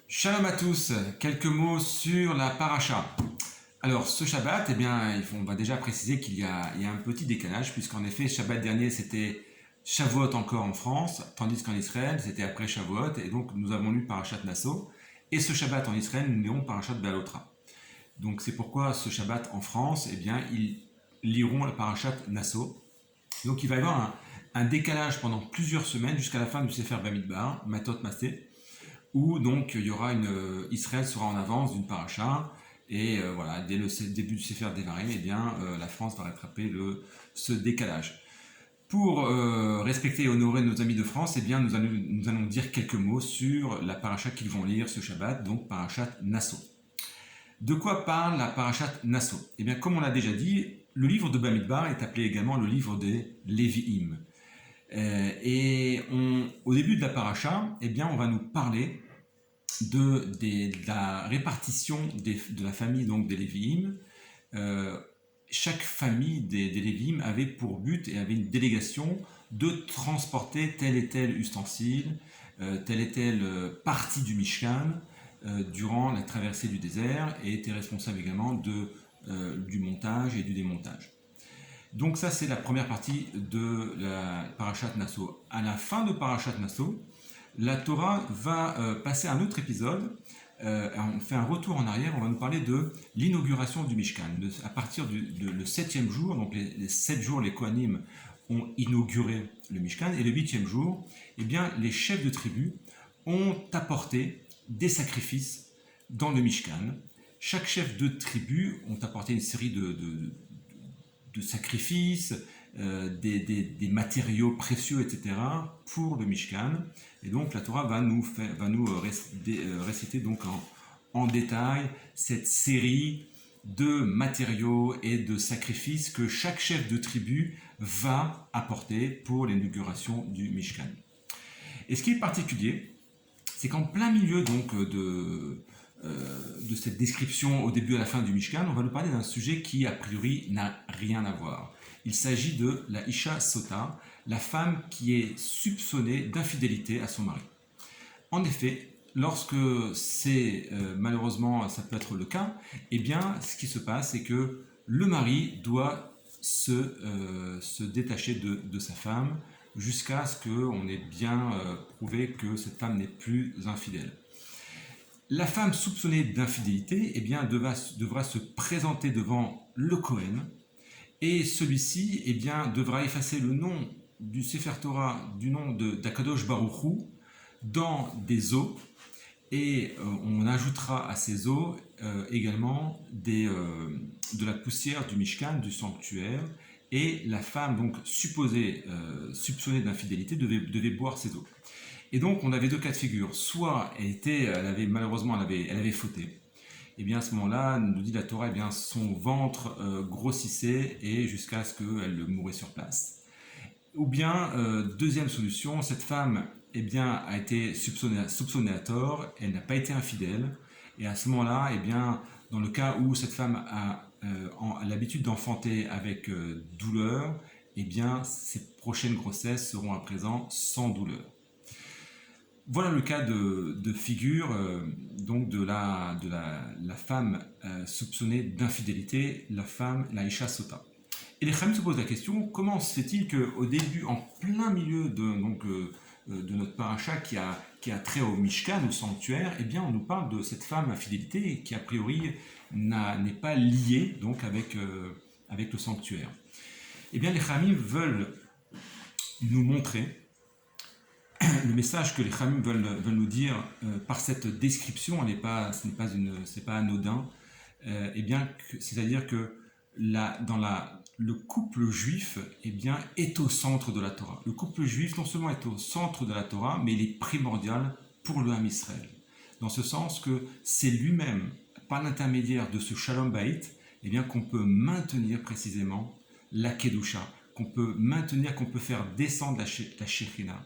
Shalom à tous, quelques mots sur la paracha. Alors ce Shabbat, eh bien, on va déjà préciser qu'il y a un petit décalage, puisqu'en effet, Shabbat dernier c'était Shavuot encore en France, tandis qu'en Israël c'était après Shavuot, et donc nous avons lu Parashat Nasso, et ce Shabbat en Israël nous lirons Parashat Be'alotra. Donc c'est pourquoi ce Shabbat en France, eh bien, ils liront la Parashat Nasso. Donc il va y avoir un décalage pendant plusieurs semaines jusqu'à la fin du Sefer Bamidbar, Matot Masé, où donc il y aura Israël sera en avance d'une paracha et voilà, dès le début du Sefer Devarim, eh bien la France va rattraper ce décalage. Pour respecter et honorer nos amis de France, eh bien nous allons dire quelques mots sur la paracha qu'ils vont lire ce Shabbat, donc parachat Nasso. De quoi parle la parachat Nasso? Eh bien, comme on l'a déjà dit, le livre de Bamidbar est appelé également le livre des Lévi'im. Au début de la paracha, eh bien, on va nous parler de la répartition de la famille donc, des Lévi'im. Chaque famille des Lévi'im avait pour but et avait une délégation de transporter tel et tel ustensile, telle et telle partie du Mishkan durant la traversée du désert et était responsable également du montage et du démontage. Donc ça c'est la première partie de la Parashat Nasso. À la fin de Parashat Nasso, la Torah va passer à un autre épisode. On fait un retour en arrière, on va nous parler de l'inauguration du Mishkan. À partir le 7e jour, donc les 7 jours, les Kohanim ont inauguré le Mishkan, et le 8e jour, eh bien, les chefs de tribu ont apporté des sacrifices dans le Mishkan. Chaque chef de tribu ont apporté une série de sacrifices, des matériaux précieux, etc., pour le Mishkan. Et donc la Torah va nous réciter donc en détail cette série de matériaux et de sacrifices que chaque chef de tribu va apporter pour l'inauguration du Mishkan. Et ce qui est particulier, c'est qu'en plein milieu donc de cette description au début et à la fin du Mishkan, on va nous parler d'un sujet qui a priori n'a rien à voir. Il s'agit de la Isha Sota, la femme qui est soupçonnée d'infidélité à son mari. En effet, lorsque c'est malheureusement ça peut être le cas, eh bien ce qui se passe c'est que le mari doit se détacher de sa femme jusqu'à ce qu'on ait bien prouvé que cette femme n'est plus infidèle. La femme soupçonnée d'infidélité eh bien, devra se présenter devant le Kohen, et celui-ci eh bien, devra effacer le nom du Sefer Torah, du nom d'Akadosh Baruch Hu, dans des eaux, et on ajoutera à ces eaux également de la poussière du Mishkan, du sanctuaire, et la femme donc soupçonnée d'infidélité devait boire ces eaux. Et donc on avait deux cas de figure, soit elle avait fauté, et bien à ce moment-là, nous dit la Torah, bien son ventre grossissait et jusqu'à ce qu'elle mourait sur place. Ou bien, deuxième solution, cette femme eh bien, a été soupçonnée à tort, elle n'a pas été infidèle, et à ce moment-là, eh bien, dans le cas où cette femme a l'habitude d'enfanter avec douleur, eh bien, ses prochaines grossesses seront à présent sans douleur. Voilà le cas de figure donc de la femme soupçonnée d'infidélité, la Isha Sota. Et les Chachamim se posent la question, comment se fait-il qu'au début, en plein milieu de notre paracha qui a trait au Mishkan, au sanctuaire, eh bien on nous parle de cette femme infidélité qui a priori n'est pas liée donc avec le sanctuaire. Eh bien les Chachamim veulent nous montrer le message que les Chachamim veulent nous dire par cette description, c'est pas anodin, eh bien, c'est-à-dire que le couple juif eh bien, est au centre de la Torah. Le couple juif non seulement est au centre de la Torah, mais il est primordial pour le Ham Israël. Dans ce sens que c'est lui-même, par l'intermédiaire de ce Shalom Bayit, eh bien, qu'on peut maintenir précisément la Kedusha, qu'on peut faire descendre la Shekhinah.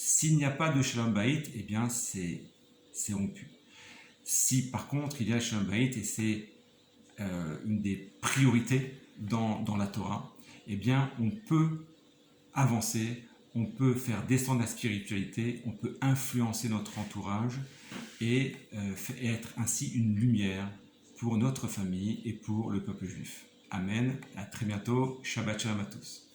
S'il n'y a pas de Shalom Bayit, eh bien c'est rompu. Si par contre il y a Shalom Bayit, et c'est une des priorités dans la Torah, eh bien on peut avancer, on peut faire descendre la spiritualité, on peut influencer notre entourage, et être ainsi une lumière pour notre famille et pour le peuple juif. Amen. À très bientôt. Shabbat shalom à tous.